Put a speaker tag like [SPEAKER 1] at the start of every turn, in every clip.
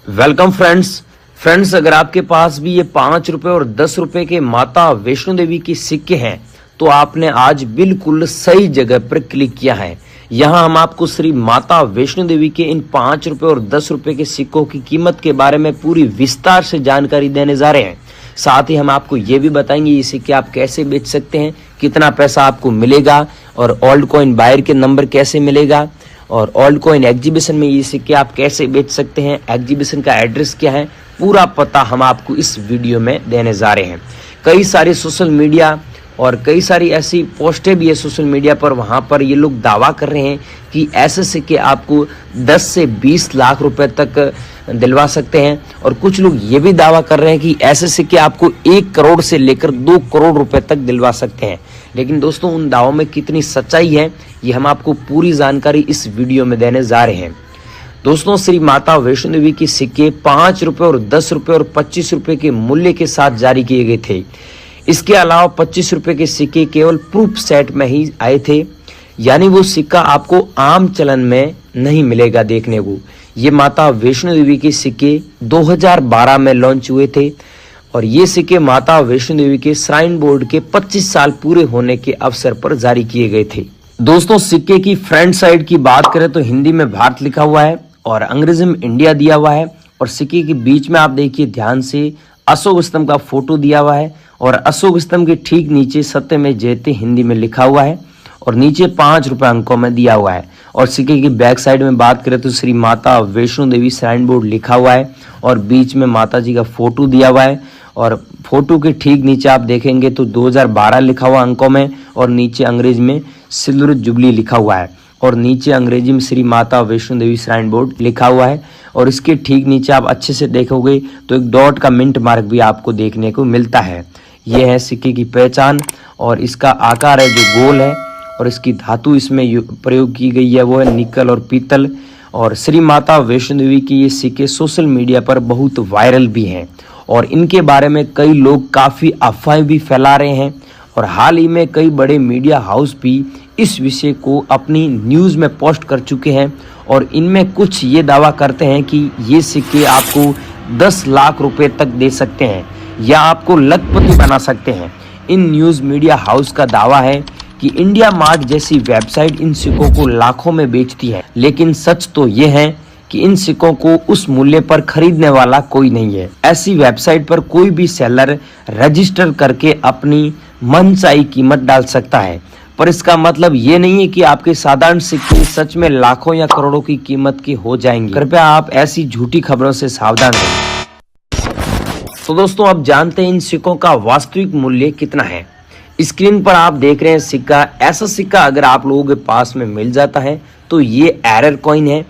[SPEAKER 1] Welcome friends, अगर आपके पास भी ये 5 रुपए और 10 रुपए के माता वैष्णो देवी के सिक्के हैं तो आपने आज बिल्कुल सही जगह पर क्लिक किया है। यहाँ हम आपको श्री माता वैष्णो देवी के इन 5 रुपए और 10 रुपए के सिक्कों की कीमत के बारे में पूरी विस्तार से जानकारी देने जा रहे हैं। साथ ही हम आपको ये भी बताएंगे ये सिक्के आप कैसे बेच सकते हैं, कितना पैसा आपको मिलेगा और ओल्ड कॉइन बायर के नंबर कैसे मिलेगा और ओल्ड कॉइन एग्जीबिशन में ये सिक्के आप कैसे बेच सकते हैं, एग्जीबिशन का एड्रेस क्या है, पूरा पता हम आपको इस वीडियो में देने जा रहे हैं। कई सारे सोशल मीडिया और कई सारी ऐसी पोस्टें भी है सोशल मीडिया पर, वहाँ पर ये लोग दावा कर रहे हैं कि ऐसे सिक्के आपको 10 से 20 लाख रुपए तक दिलवा सकते हैं और कुछ लोग ये भी दावा कर रहे हैं कि ऐसे सिक्के आपको 1 करोड़ से लेकर 2 करोड़ रुपए तक दिलवा सकते हैं। लेकिन दोस्तों उन दावों में कितनी सच्चाई है ये हम आपको पूरी जानकारी इस वीडियो में देने जा रहे हैं। दोस्तों श्री माता वैष्णो देवी के सिक्के 5 रुपए और 10 रुपए और 25 रुपए के मूल्य के साथ जारी किए गए थे। इसके अलावा 25 रुपए के सिक्के केवल प्रूफ सेट में ही आए थे, यानी वो सिक्का आपको आम चलन में नहीं मिलेगा देखने को। ये माता वैष्णो देवी के सिक्के 2012 में लॉन्च हुए थे और ये सिक्के माता वैष्णो देवी के श्राइन बोर्ड के 25 साल पूरे होने के अवसर पर जारी किए गए थे। दोस्तों सिक्के की फ्रंट साइड की बात करें तो हिंदी में भारत लिखा हुआ है और अंग्रेजी में इंडिया दिया हुआ है और सिक्के के बीच में आप देखिए ध्यान से अशोक स्तंभ का फोटो दिया हुआ है और अशोक स्तंभ के ठीक नीचे सत्यमेव जयते हिंदी में लिखा हुआ है और नीचे 5 रुपए अंकों में दिया हुआ है। और सिक्के की बैक साइड में बात करें तो श्री माता वैष्णो देवी श्राइन बोर्ड लिखा हुआ है और बीच में माता जी का फोटो दिया हुआ है और फोटो के ठीक नीचे आप देखेंगे तो 2012 लिखा हुआ अंकों में और नीचे अंग्रेजी में सिल्वर जुबली लिखा हुआ है और नीचे अंग्रेजी में श्री माता वैष्णो देवी श्राइन बोर्ड लिखा हुआ है और इसके ठीक नीचे आप अच्छे से देखोगे तो एक डॉट का मिंट मार्क भी आपको देखने को मिलता है। यह है सिक्के की पहचान और इसका आकार है जो गोल है और इसकी धातु इसमें प्रयोग की गई है वो है निकल और पीतल। और श्री माता वैष्णो देवी की ये सिक्के सोशल मीडिया पर बहुत वायरल भी हैं और इनके बारे में कई लोग काफ़ी अफवाहें भी फैला रहे हैं और हाल ही में कई बड़े मीडिया हाउस भी इस विषय को अपनी न्यूज़ में पोस्ट कर चुके हैं और इनमें कुछ ये दावा करते हैं कि ये सिक्के आपको 10 लाख रुपए तक दे सकते हैं या आपको लखपति बना सकते हैं। इन न्यूज़ मीडिया हाउस का दावा है कि इंडिया मार्ट जैसी वेबसाइट इन सिक्कों को लाखों में बेचती है, लेकिन सच तो ये है कि इन सिक्कों को उस मूल्य पर खरीदने वाला कोई नहीं है। ऐसी वेबसाइट पर कोई भी सेलर रजिस्टर करके अपनी मनचाही कीमत डाल सकता है, पर इसका मतलब ये नहीं है कि आपके साधारण सिक्के सच में लाखों या करोड़ों की कीमत के हो जाएंगे। कृपया आप ऐसी झूठी खबरों से सावधान रहें। तो दोस्तों अब जानते हैं इन सिक्कों का वास्तविक मूल्य कितना है। स्क्रीन पर आप देख रहे हैं सिक्का। ऐसा सिक्का अगर आप लोगों के पास में मिल जाता है तो ये एरर कॉइन है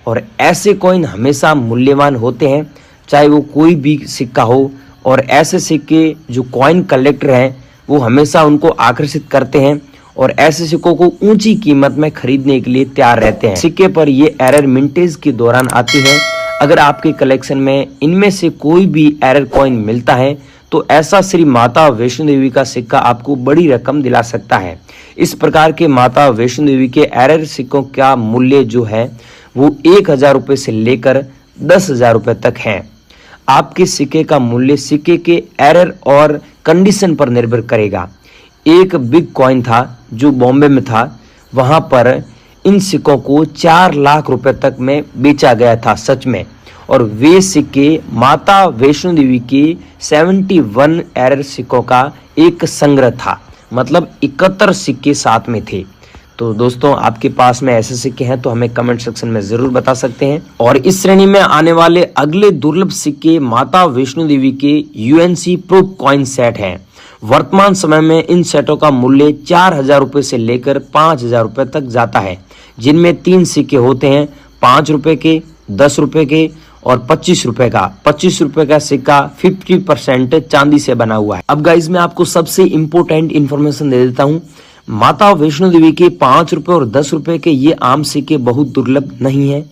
[SPEAKER 1] और ऐसे कॉइन हमेशा मूल्यवान होते हैं चाहे वो कोई भी सिक्का हो और ऐसे सिक्के जो कॉइन कलेक्टर हैं वो हमेशा उनको आकर्षित करते हैं और ऐसे सिक्कों को ऊंची कीमत में खरीदने के लिए तैयार रहते हैं। सिक्के पर ये एरर मिंटेज के दौरान आती है। अगर आपके कलेक्शन में इनमें से कोई भी एरर कॉइन मिलता है तो ऐसा श्री माता वैष्णो देवी का सिक्का आपको बड़ी रकम दिला सकता है। इस प्रकार के माता वैष्णो देवी के एरर सिक्कों का मूल्य जो है वो 1000 रुपये से लेकर 10,000 रुपये तक है। आपके सिक्के का मूल्य सिक्के के एरर और कंडीशन पर निर्भर करेगा। एक बिग कॉइन था जो बॉम्बे में था, वहां पर इन सिक्कों को 4 लाख रुपए तक में बेचा गया था सच में, और वे सिक्के माता वैष्णो देवी के 71 एरर सिक्कों का एक संग्रह था, मतलब 71 सिक्के साथ में थे। तो दोस्तों आपके पास में ऐसे सिक्के हैं तो हमें कमेंट सेक्शन में जरूर बता सकते हैं। और इस श्रेणी में आने वाले अगले दुर्लभ सिक्के माता वैष्णो देवी के यूएनसी प्रूफ कॉइन सेट हैं। वर्तमान समय में इन सेटों का मूल्य 4000 रुपए से लेकर 5000 रुपए तक जाता है, जिनमें 3 सिक्के होते हैं, 5 रुपए के, 10 रुपए के और 25 रुपए का। 25 रुपए का सिक्का 50% चांदी से बना हुआ है। अब गाइज मैं आपको सबसे इम्पोर्टेंट इन्फॉर्मेशन दे देता हूँ। माता वैष्णो देवी के 5 रुपए और 10 रुपए के ये आम सिक्के बहुत दुर्लभ नहीं है।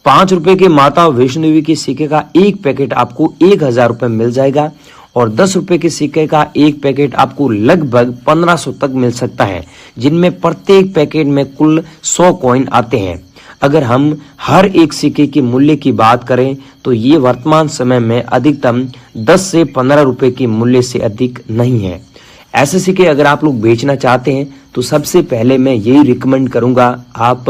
[SPEAKER 1] 5 रुपए के माता वैष्णो देवी के सिक्के का एक पैकेट आपको 1000 रुपए मिल जाएगा और 10 रुपए के सिक्के का एक पैकेट आपको लगभग 1500 तक मिल सकता है, जिनमें प्रत्येक पैकेट में कुल 100 कॉइन आते हैं। अगर हम हर एक सिक्के के मूल्य की बात करें तो ये वर्तमान समय में अधिकतम 10 से 15 रुपए के मूल्य से अधिक नहीं है। ऐसे सिक्के अगर आप लोग बेचना चाहते हैं तो सबसे पहले मैं यही रिकमेंड करूंगा, आप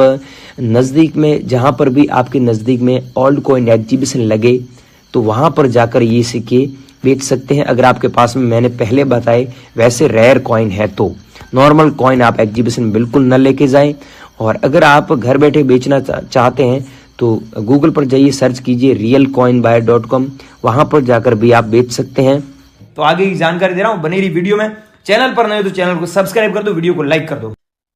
[SPEAKER 1] नज़दीक में जहां पर भी आपके नज़दीक में ओल्ड कॉइन एग्जीबिशन लगे तो वहां पर जाकर ये सिक्के बेच सकते हैं। अगर आपके पास में मैंने पहले बताए वैसे रेयर कॉइन है तो नॉर्मल कॉइन आप एग्जीबिशन बिल्कुल न लेके जाएं। और अगर आप घर बैठे बेचना चाहते हैं तो गूगल पर जाइए, सर्च कीजिए realcoinbuyer.com, वहां पर जाकर भी आप बेच सकते हैं।
[SPEAKER 2] तो आगे की जानकारी दे रहा हूं, बनी रही वीडियो में। चैनल पर नए हो तो चैनल को सब्सक्राइब कर दो, वीडियो को लाइक कर दो।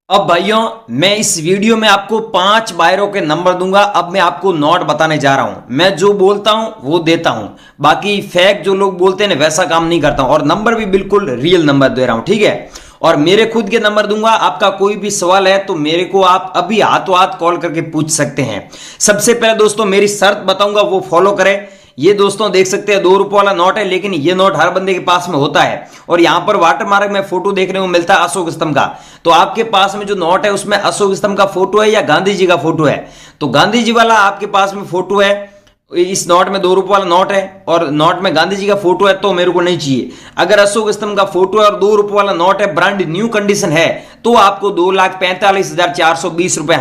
[SPEAKER 2] अब भाइयों मैं इस वीडियो में आपको 5 बायरों के नंबर दूंगा। अब मैं आपको नोट बताने जा रहा हूं। मैं जो बोलता हूं वो देता हूं, बाकी फेक जो लोग बोलते हैं वैसा काम नहीं करता हूं, और नंबर भी बिल्कुल रियल नंबर दे रहा हूं, ठीक है। और मेरे खुद के नंबर दूंगा। आपका कोई भी सवाल है तो मेरे को आप अभी हाथों हाथ कॉल करके पूछ सकते हैं। सबसे पहले दोस्तों मेरी शर्त बताऊंगा, वो फॉलो करें। ये दोस्तों देख सकते हैं 2 रुपए वाला नोट है, लेकिन ये नोट हर बंदे के पास में होता है। और यहां पर वाटरमार्क में फोटो देखने को मिलता है अशोक स्तंभ का। तो आपके पास में जो नोट है उसमें अशोक स्तंभ का फोटो है या गांधी जी का फोटो है? तो गांधी जी वाला आपके पास में फोटो है, इस नोट में 2 रुपए वाला नोट है और नोट में गांधी जी का फोटो है, तो मेरे को नहीं चाहिए। अगर अशोक स्तंभ का फोटो है और 2 रुपए वाला नोट है, ब्रांड न्यू कंडीशन है, तो आपको 2,45,420 रुपए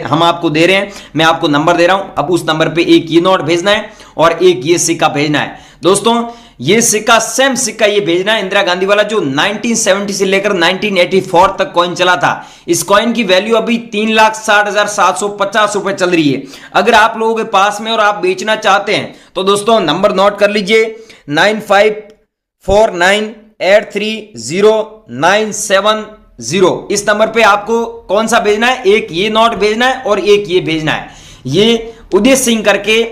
[SPEAKER 2] हम आपको दे रहे हैं। मैं आपको नंबर दे रहा हूं। अब उस नंबर पे एक ये नोट भेजना है और एक ये सिक्का भेजना है। दोस्तों ये सिक्का सेम सिक्का ये भेजना है, इंदिरा गांधी वाला, जो 1970 से लेकर 1984 तक कॉइन चला था। इस कॉइन की वैल्यू अभी 3,60,750 रुपए चल रही है। अगर आप लोगों के पास में और आप बेचना चाहते हैं तो दोस्तों नंबर नोट कर लीजिए 9549830970। इस नंबर पे आपको कौन सा भेजना है? एक ये नोट भेजना है और एक ये भेजना है। ये उदय सिंह करके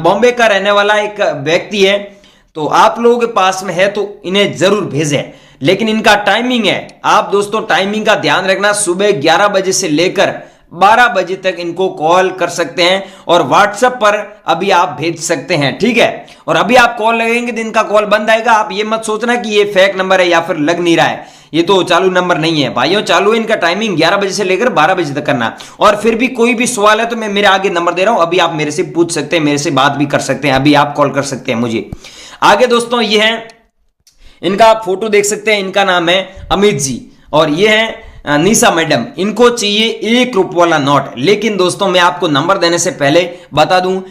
[SPEAKER 2] बॉम्बे का रहने वाला एक व्यक्ति है, तो आप लोगों के पास में है तो इन्हें जरूर भेजें। लेकिन इनका टाइमिंग है, आप दोस्तों टाइमिंग का ध्यान रखना, सुबह 11 बजे से लेकर 12 बजे तक इनको कॉल कर सकते हैं और व्हाट्सएप पर अभी आप भेज सकते हैं, ठीक है। और अभी आप कॉल लगेंगे दिन का कॉल बंद आएगा। आप ये मत सोचना कि ये फेक नंबर है या फिर लग नहीं रहा है, ये तो चालू नंबर नहीं है भाइयों। चालू है, इनका टाइमिंग 11 बजे से लेकर 12 बजे तक करना। और फिर भी कोई भी सवाल है तो मैं मेरे आगे नंबर दे रहा हूं, अभी आप मेरे से पूछ सकते हैं, मेरे से बात भी कर सकते हैं, अभी आप कॉल कर सकते हैं मुझे। आगे दोस्तों ये है, इनका आप फोटो देख सकते हैं, इनका नाम है अमित जी और ये है निशा मैडम। इनको चाहिए 1 रुपये वाला नोट। लेकिन दोस्तों मैं आपको नंबर देने से पहले बता दूं,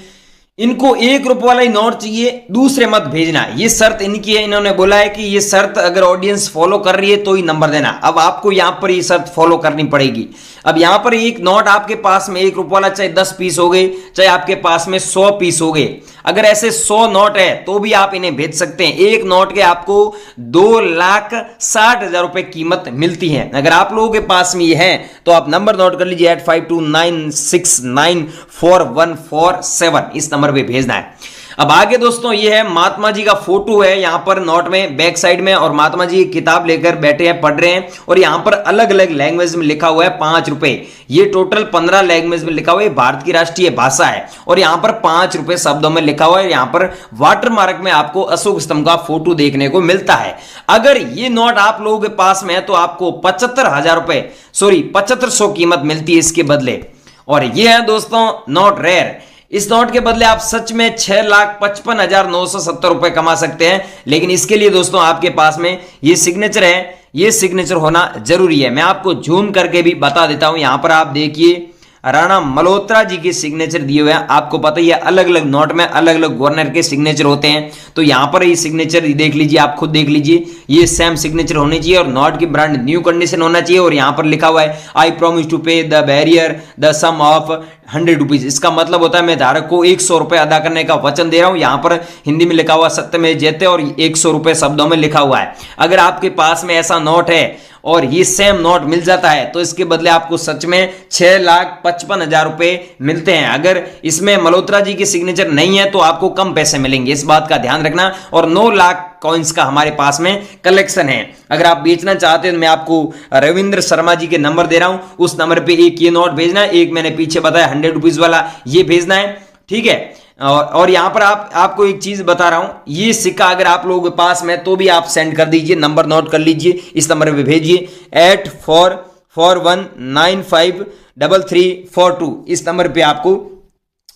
[SPEAKER 2] इनको 1 रुपये वाला ही नोट चाहिए, दूसरे मत भेजना। ये शर्त इनकी है, इन्होंने बोला है कि ये शर्त अगर ऑडियंस फॉलो कर रही है तो ही नंबर देना। अब आपको यहां पर ये शर्त फॉलो करनी पड़ेगी। अब यहां पर एक नोट आपके पास में 1 रुपये वाला, चाहे 10 पीस हो गए, चाहे आपके पास में 100 पीस हो गए, अगर ऐसे 100 नोट है तो भी आप इन्हें भेज सकते हैं। एक नोट के आपको 2,60,000 रुपए कीमत मिलती है। अगर आप लोगों के पास में ये है तो आप नंबर नोट कर लीजिए 8529694147, इस नंबर पे भेजना है। अब आगे दोस्तों ये है महात्मा जी का फोटो है यहां पर नोट में बैक साइड में, और महात्मा जी किताब लेकर बैठे हैं, पढ़ रहे हैं, और यहां पर अलग अलग लैंग्वेज में लिखा हुआ है 5 रुपए। ये टोटल 15 लैंग्वेज में लिखा हुआ है, भारत की राष्ट्रीय भाषा है, और यहां पर 5 रुपए शब्दों में लिखा हुआ है। यहां पर वाटरमार्क में आपको अशोक स्तंभ का फोटो देखने को मिलता है। अगर ये नोट आप लोगों के पास में है तो आपको 75,000 रुपए 7500 कीमत मिलती है इसके बदले। और ये है दोस्तों नोट रेयर। इस नोट के बदले आप सच में 6,55,970 रुपए कमा सकते हैं। लेकिन इसके लिए दोस्तों आपके पास में ये सिग्नेचर है, ये सिग्नेचर होना जरूरी है। मैं आपको जूम करके भी बता देता हूं। यहां पर आप देखिए राणा मल्होत्रा जी के सिग्नेचर दिए हुए हैं। आपको पता ही है अलग अलग नोट में अलग अलग गवर्नर के सिग्नेचर होते हैं, तो यहां पर ये सिग्नेचर देख लीजिए, आप खुद देख लीजिए, ये सेम सिग्नेचर होनी चाहिए और नोट की ब्रांड न्यू कंडीशन होना चाहिए। और यहां पर लिखा हुआ है I promise to pay the bearer the sum of 100 rupees. इसका मतलब होता है मैं धारक को 100 रुपए अदा करने का वचन दे रहा हूं। यहां पर हिंदी में लिखा हुआ सत्यमेव जयते और 100 रुपए शब्दों में लिखा हुआ है। अगर आपके पास में ऐसा नोट है और ये सेम नोट मिल जाता है तो इसके बदले आपको सच में 6,55,000 रुपए मिलते हैं। अगर इसमें मल्होत्रा जी की सिग्नेचर नहीं है तो आपको कम पैसे मिलेंगे, इस बात का ध्यान रखना। और 9 लाख कॉइन्स का हमारे पास में कलेक्शन है। अगर आप बेचना चाहते हैं तो मैं आपको रविंद्र शर्मा जी के नंबर दे रहा हूं, उस नंबर पे एक ये नोट भेजना है, एक मैंने पीछे बताया 100 रुपीज वाला ये भेजना है, ठीक है। और यहां पर आपको एक चीज बता रहा हूं, ये सिक्का अगर आप लोगों के पास में तो भी आप सेंड कर दीजिए, नंबर नोट कर लीजिए, इस नंबर पे भेजिए 844195 3342 इस नंबर पे आपको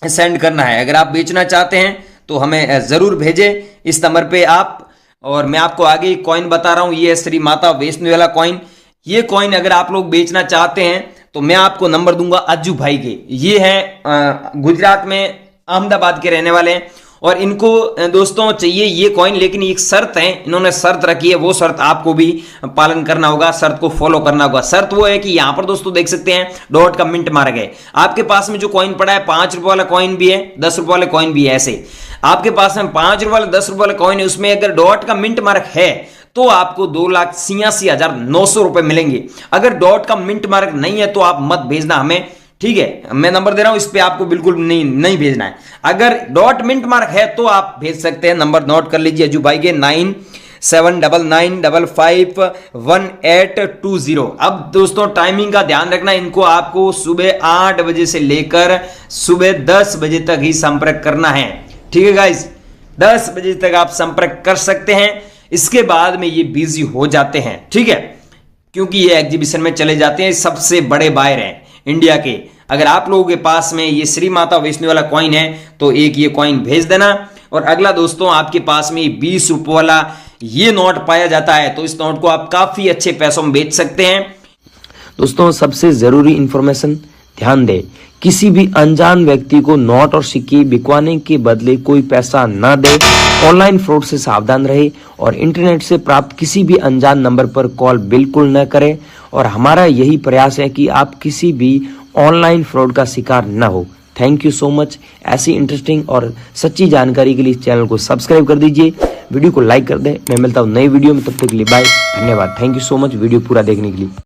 [SPEAKER 2] सेंड करना है। अगर आप बेचना चाहते हैं तो हमें जरूर भेजें इस नंबर पे आप। और मैं आपको आगे कॉइन बता रहा हूं, ये है श्री माता वैष्णो वाला कॉइन। ये कॉइन अगर आप लोग बेचना चाहते हैं तो मैं आपको नंबर दूंगा अज्जू भाई के। ये हैं गुजरात में अहमदाबाद के रहने वाले हैं और इनको दोस्तों चाहिए ये कॉइन, लेकिन एक शर्त है, इन्होंने शर्त रखी है, वो शर्त आपको भी पालन करना होगा, शर्त को फॉलो करना होगा। शर्त वो है कि यहां पर दोस्तों देख सकते हैं डॉट का मिंट मारा गया। आपके पास में जो कॉइन पड़ा है 5 रुपए वाला कॉइन भी है, 10 रुपए वाला कॉइन भी है। ऐसे आपके पास में 5 रुपए वाला 10 रुपए वाला कॉइन है, उसमें अगर डॉट का मिंट मार्क है तो आपको 2,86,900 रुपए मिलेंगे। अगर डॉट का मिंट मार्क नहीं है तो आप मत भेजना हमें, ठीक है। मैं नंबर दे रहा हूं, इस पे आपको बिल्कुल नहीं भेजना है। अगर डॉट मिंट मार्क है तो आप भेज सकते हैं। नंबर नोट कर लीजिए अज्जू भाई के 9799551820। अब दोस्तों टाइमिंग का ध्यान रखना, इनको आपको सुबह 8 बजे से लेकर सुबह 10 बजे तक ही संपर्क करना है, ठीक है गाइस। 10 बजे तक आप संपर्क कर सकते हैं, इसके बाद में ये बिजी हो जाते हैं, ठीक है, क्योंकि ये एग्जीबिशन में चले जाते हैं। सबसे बड़े बायर हैं इंडिया के। अगर आप लोगों के पास में ये श्री माता वैष्णो वाला कॉइन है तो एक ये कॉइन भेज देना। और अगला दोस्तों आपके पास में 20 रुपए वाला ये नोट पाया जाता है, तो इस नोट को आप काफी अच्छे पैसों में बेच सकते हैं।
[SPEAKER 1] दोस्तों सबसे जरूरी इंफॉर्मेशन ध्यान दें, किसी भी अनजान व्यक्ति को नोट और सिक्के बिकवाने के बदले कोई पैसा न दे। ऑनलाइन फ्रॉड से सावधान रहे और इंटरनेट से प्राप्त किसी भी अनजान नंबर पर कॉल बिल्कुल न करें। और हमारा यही प्रयास है कि आप किसी भी ऑनलाइन फ्रॉड का शिकार न हो। Thank you so much. ऐसी इंटरेस्टिंग और सच्ची जानकारी के लिए इस चैनल को सब्सक्राइब कर दीजिए, वीडियो को लाइक कर दें। मैं मिलता हूँ नई वीडियो में, तब तक के लिए बाय, धन्यवाद। Thank you so much video पूरा देखने के लिए।